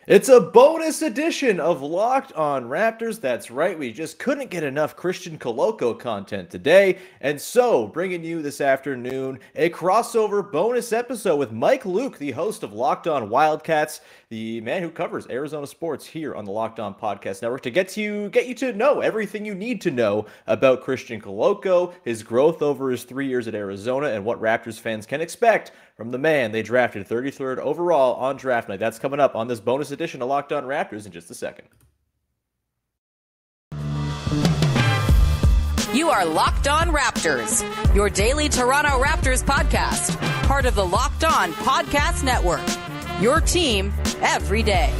It's a bonus edition of Locked On Raptors. That's right, we just couldn't get enough Christian Koloko content today. And so, bringing you this afternoon a crossover bonus episode with Mike Luke, the host of Locked On Wildcats, the man who covers Arizona sports here on the Locked On Podcast Network, to get you to know everything you need to know about Christian Koloko, his growth over his 3 years at Arizona, and what Raptors fans can expect from the man they drafted 33rd overall on draft night. That's coming up on this bonus edition of Locked On Raptors in just a second. You are Locked On Raptors, your daily Toronto Raptors podcast, part of the Locked On Podcast Network, your team every day.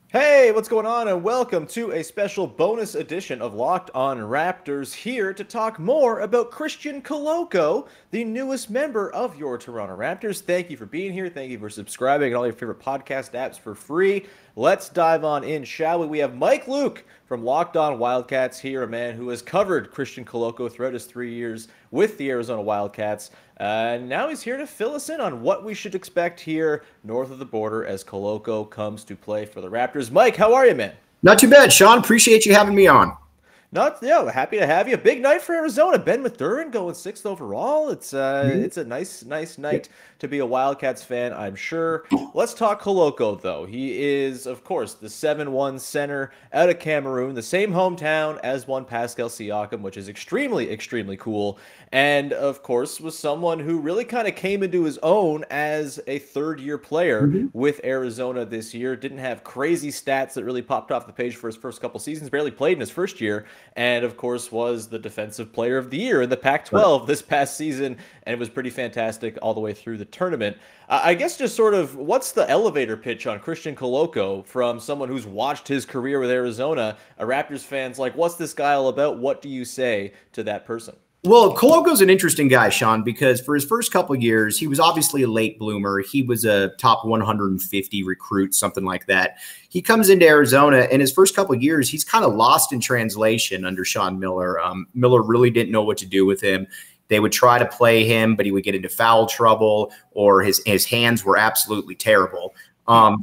Hey, what's going on? And welcome to a special bonus edition of Locked On Raptors, here to talk more about Christian Koloko, the newest member of your Toronto Raptors. Thank you for being here. Thank you for subscribing on all your favorite podcast apps for free. Let's dive on in, shall we? We have Mike Luke from Locked On Wildcats here, a man who has covered Christian Koloko throughout his 3 years with the Arizona Wildcats. Now he's here to fill us in on what we should expect here north of the border as Koloko comes to play for the Raptors. Mike, how are you, man? Not too bad, Sean. Appreciate you having me on. Happy to have you. Big night for Arizona. Ben Mathurin going 6th overall. It's a nice night to be a Wildcats fan, I'm sure. Let's talk Koloko, though. He is, of course, the 7'1" center out of Cameroon, the same hometown as one Pascal Siakam, which is extremely cool. And, of course, was someone who really kind of came into his own as a third-year player with Arizona this year. Didn't have crazy stats that really popped off the page for his first couple seasons. Barely played in his first year. And, of course, was the Defensive Player of the Year in the Pac-12 this past season. And it was pretty fantastic all the way through the tournament. I guess just sort of, what's the elevator pitch on Christian Koloko from someone who's watched his career with Arizona? A Raptors fan's like, what's this guy all about? What do you say to that person? Well, Koloko's an interesting guy, Sean, because for his first couple of years, he was obviously a late bloomer. He was a top 150 recruit, something like that. He comes into Arizona, and his first couple of years, he's kind of lost in translation under Sean Miller. Miller really didn't know what to do with him. They would try to play him, but he would get into foul trouble, or his hands were absolutely terrible.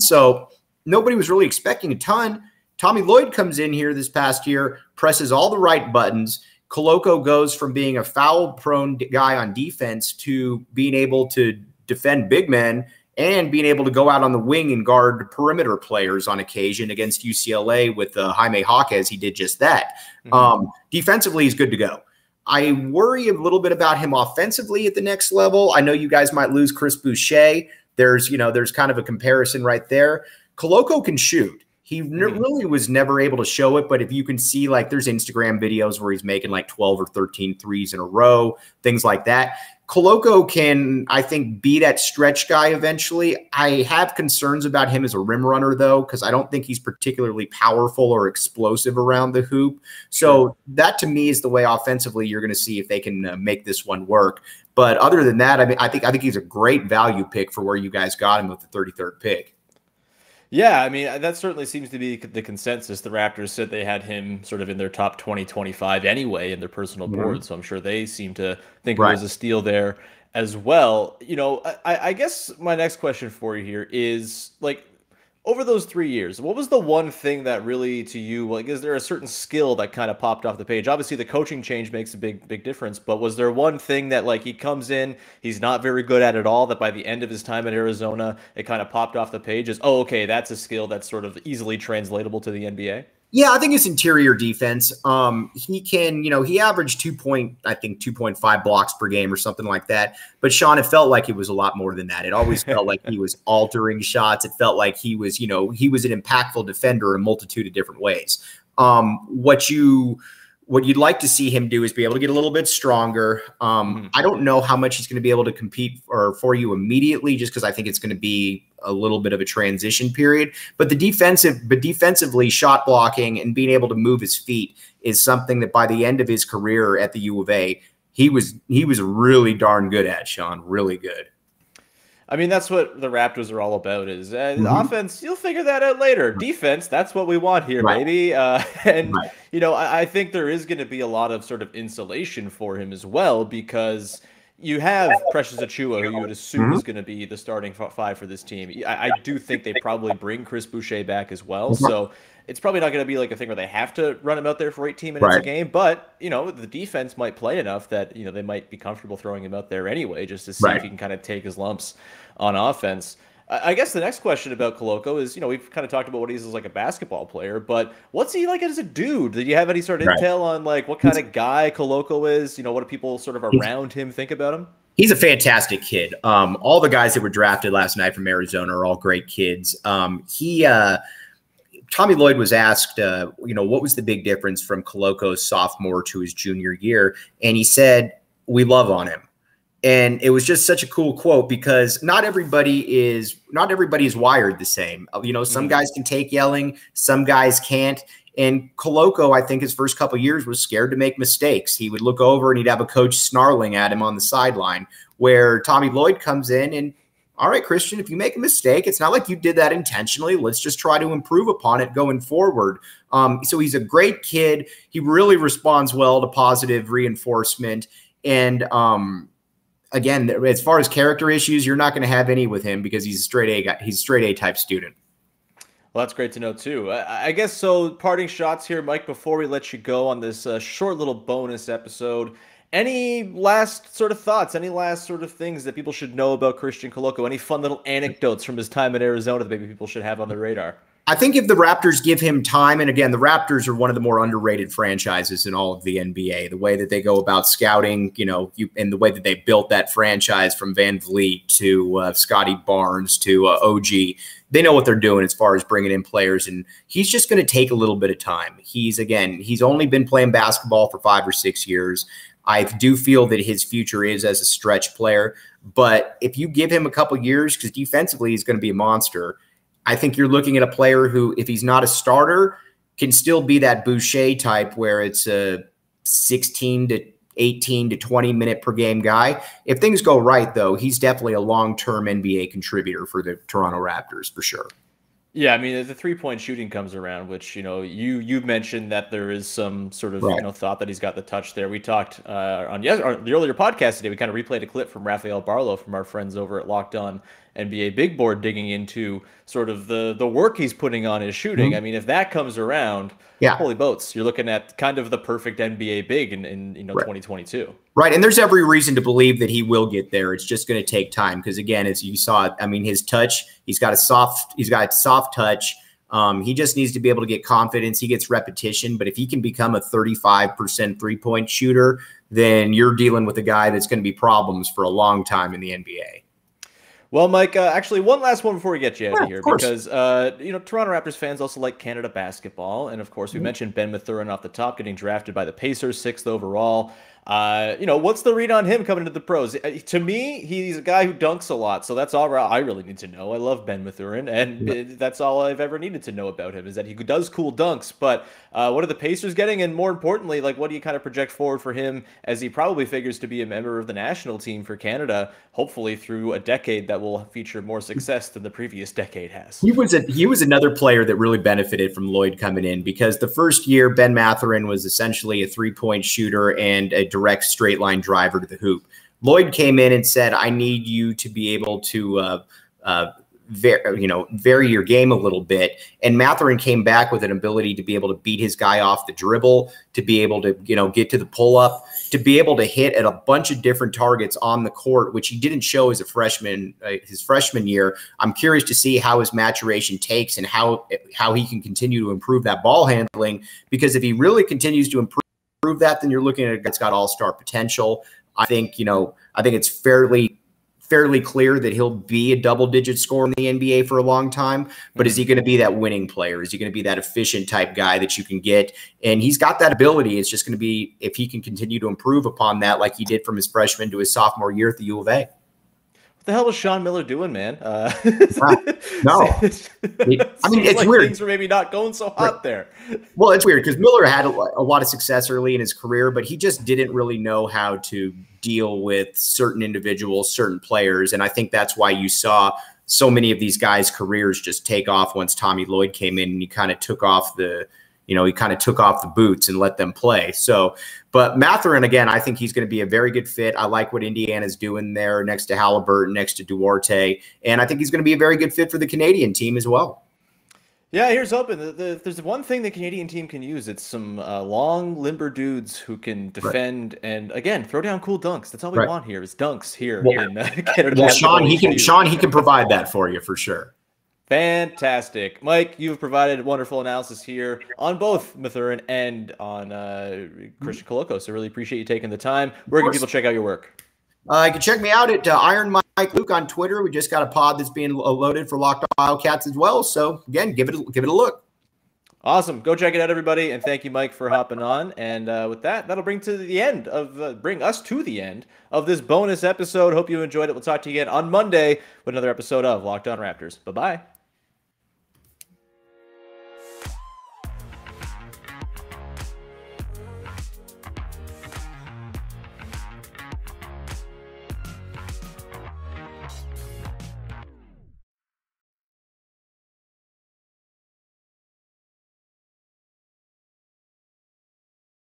So nobody was really expecting a ton. Tommy Lloyd comes in here this past year, presses all the right buttons. Koloko goes from being a foul-prone guy on defense to being able to defend big men and being able to go out on the wing and guard perimeter players on occasion against UCLA with Jaime Jaquez. He did just that. Defensively, he's good to go. I worry a little bit about him offensively at the next level. I know you guys might lose Chris Boucher. There's kind of a comparison right there. Koloko can shoot. He really was never able to show it, but if you can see, like, there's Instagram videos where he's making like 12 or 13 threes in a row, things like that. Koloko can, I think, be that stretch guy eventually. I have concerns about him as a rim runner, though, because I don't think he's particularly powerful or explosive around the hoop. So that, to me, is the way offensively you're going to see if they can make this one work. But other than that, I mean, I think he's a great value pick for where you guys got him with the 33rd pick. Yeah, I mean, that certainly seems to be the consensus. The Raptors said they had him sort of in their top 20-25 anyway in their personal board, so I'm sure they seem to think it was a steal there as well. You know, I guess my next question for you here is, like, over those 3 years, what was the one thing that really, to you, like, is there a certain skill that kind of popped off the page? Obviously, the coaching change makes a big difference, but was there one thing that, like, he comes in, he's not very good at all, that by the end of his time in Arizona, it kind of popped off the page as, oh, okay, that's a skill that's sort of easily translatable to the NBA? Yeah, I think it's interior defense. He can, he averaged 2.5 blocks per game or something like that. But Sean, it felt like it was a lot more than that. It always felt like he was altering shots. It felt like he was, he was an impactful defender in a multitude of different ways. What you'd like to see him do is be able to get a little bit stronger. I don't know how much he's going to be able to compete for you immediately, just because I think it's going to be a little bit of a transition period. But defensively, shot blocking and being able to move his feet is something that by the end of his career at the U of A, he was really darn good at, Sean. Really good. I mean, that's what the Raptors are all about is offense, you'll figure that out later. Defense, that's what we want here, baby. I think there is going to be a lot of sort of insulation for him as well because, you have Precious Achiuwa, who you would assume is going to be the starting five for this team. I do think they probably bring Chris Boucher back as well. So it's probably not going to be like a thing where they have to run him out there for 18 minutes a game. But, the defense might play enough that, they might be comfortable throwing him out there anyway, just to see if he can kind of take his lumps on offense. I guess the next question about Koloko is, we've kind of talked about what he's like a basketball player, but what's he like as a dude? Did you have any sort of intel on like what kind of guy Koloko is? What do people sort of around him think about him? He's a fantastic kid. All the guys that were drafted last night from Arizona are all great kids. Tommy Lloyd was asked, what was the big difference from Koloko's sophomore to his junior year? And he said, "We love on him." And it was just such a cool quote because not everybody is wired the same. Some guys can take yelling, some guys can't. And Koloko, I think his first couple of years was scared to make mistakes. He would look over and he'd have a coach snarling at him on the sideline, where Tommy Lloyd comes in and, all right, Christian, if you make a mistake, it's not like you did that intentionally. Let's just try to improve upon it going forward. So he's a great kid. He really responds well to positive reinforcement. And, again, as far as character issues, you're not going to have any with him because he's a straight A guy. He's a straight A type student. Well, that's great to know too. I guess so. Parting shots here, Mike, before we let you go on this short little bonus episode. Any last sort of thoughts? Any last sort of things that people should know about Christian Koloko? Any fun little anecdotes from his time in Arizona that maybe people should have on their radar? I think if the Raptors give him time, and again, the Raptors are one of the more underrated franchises in all of the NBA. The way that they go about scouting, and the way that they built that franchise from Van Vliet to Scotty Barnes to OG, they know what they're doing as far as bringing in players, and he's just going to take a little bit of time. He's only been playing basketball for 5 or 6 years. I do feel that his future is as a stretch player, but if you give him a couple years, because defensively he's going to be a monster, I think you're looking at a player who, if he's not a starter, can still be that Boucher type where it's a 16 to 18 to 20 minute per game guy. If things go right, though, he's definitely a long-term NBA contributor for the Toronto Raptors for sure. Yeah, I mean, the three-point shooting comes around, which, you mentioned that there is some sort of, thought that he's got the touch there. We talked on the earlier podcast today, we kind of replayed a clip from Rafael Barlow from our friends over at Locked On NBA Big Board, digging into sort of the work he's putting on his shooting. I mean, if that comes around, holy boats, you're looking at kind of the perfect NBA big in 2022. Right, and there's every reason to believe that he will get there. It's just going to take time because, again, as you saw, I mean, his touch, he's got soft touch. He just needs to be able to get confidence. He gets repetition, but if he can become a 35% three-point shooter, then you're dealing with a guy that's going to be problems for a long time in the NBA. Well, Mike, actually, one last one before we get you out of here, because, Toronto Raptors fans also like Canada basketball. And, of course, we mentioned Ben Mathurin off the top, getting drafted by the Pacers, 6th overall. What's the read on him coming to the pros? To me, he's a guy who dunks a lot, so that's all I really need to know. I love Ben Mathurin, and that's all I've ever needed to know about him, is that he does cool dunks. But what are the Pacers getting? And more importantly, what do you kind of project forward for him, as he probably figures to be a member of the national team for Canada, hopefully through a decade that will feature more success than the previous decade has? He was another player that really benefited from Lloyd coming in, because the first year Ben Mathurin was essentially a three-point shooter and a direct straight line driver to the hoop. Lloyd came in and said, I need you to be able to vary your game a little bit. And Mathurin came back with an ability to be able to beat his guy off the dribble, to be able to, get to the pull up, to be able to hit at a bunch of different targets on the court, which he didn't show as a freshman, his freshman year. I'm curious to see how his maturation takes and how he can continue to improve that ball handling, because if he really continues to improve that, then you're looking at a guy that's got all-star potential. I think it's fairly clear that he'll be a double-digit scorer in the NBA for a long time. But is he going to be that winning player? Is he going to be that efficient type guy that you can get? And he's got that ability. It's just going to be if he can continue to improve upon that, like he did from his freshman to his sophomore year at the U of A. What the hell was Sean Miller doing, man? No. I mean, it's weird. Things were maybe not going so hot there. Well, it's weird because Miller had a lot of success early in his career, but he just didn't really know how to deal with certain individuals, certain players. And I think that's why you saw so many of these guys' careers just take off once Tommy Lloyd came in and he kind of took off the he kind of took off the boots and let them play. So, but Mathurin, again, I think he's going to be a very good fit. I like what Indiana's doing there next to Halliburton, next to Duarte. And I think he's going to be a very good fit for the Canadian team as well. Yeah, here's hoping. There's one thing the Canadian team can use. It's some long, limber dudes who can defend and, again, throw down cool dunks. That's all we want here is dunks here in Canada. Well, Sean, he can provide that for you for sure. Fantastic. Mike, you've provided wonderful analysis here on both Mathurin and on Christian Koloko, so really appreciate you taking the time. Where can people check out your work? You can check me out at Iron Mike Luke on Twitter. We just got a pod that's being loaded for Locked On Wildcats as well. So again, give it a look. Awesome. Go check it out, everybody. And thank you, Mike, for hopping on. And with that, that'll bring us to the end of this bonus episode. Hope you enjoyed it. We'll talk to you again on Monday with another episode of Locked On Raptors. Bye-bye.